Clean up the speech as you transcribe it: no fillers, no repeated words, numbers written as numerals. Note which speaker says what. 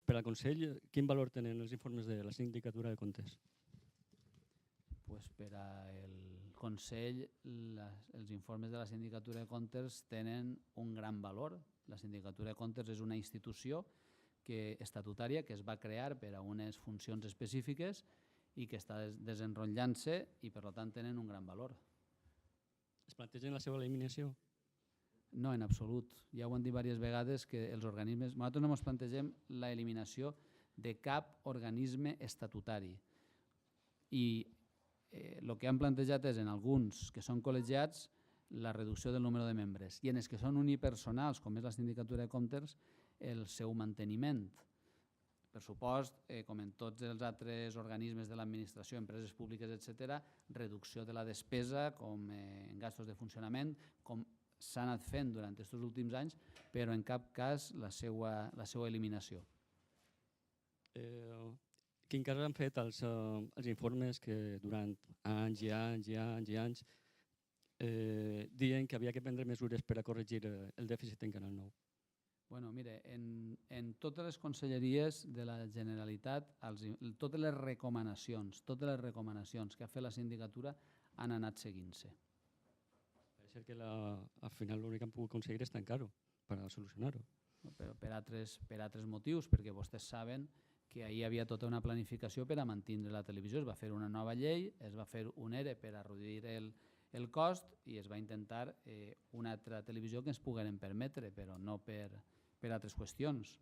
Speaker 1: Per al Consell, quin valor tenen els informes de la Sindicatura de Comptes?
Speaker 2: Per al Consell, els informes de la Sindicatura de Comptes tenen un gran valor. La Sindicatura de Comptes és una institució estatutària que es va crear per a unes funcions específiques i que està desenrotllant-se i per tant tenen un gran valor.
Speaker 1: Es plantegen la seva eliminació?
Speaker 2: No, en absolut. Ja ho han dit diverses vegades que els organismes... Nosaltres no ens plantegem l'eliminació de cap organisme estatutari. I el que han plantejat és en alguns que són col·legiats la reducció del número de membres i en els que són unipersonals, com és la Sindicatura de Comptes, el seu manteniment. Per supost, com en tots els altres organismes de l'administració, empreses públiques, etc., reducció de la despesa com en gastos de funcionament, com s'ha anat fent durant aquests últims anys, però en cap cas la seva eliminació.
Speaker 1: Quin cas han fet els informes que durant anys i anys i anys i anys diuen que havia que prendre mesures per a corregir el dèficit en Canal 9?
Speaker 2: Mire, en totes les conselleries de la Generalitat, totes les recomanacions que ha fet la sindicatura han anat seguint-se.
Speaker 1: Pareix que al final l'únic que han pogut aconseguir és tancar-ho per a solucionar-ho.
Speaker 2: Per altres motius, perquè vostès saben que ahir hi havia tota una planificació per a mantenir la televisió. Es va fer una nova llei, es va fer un ERE per a reduir el cost i es va intentar una altra televisió que ens pogueren permetre, però no per altres qüestions.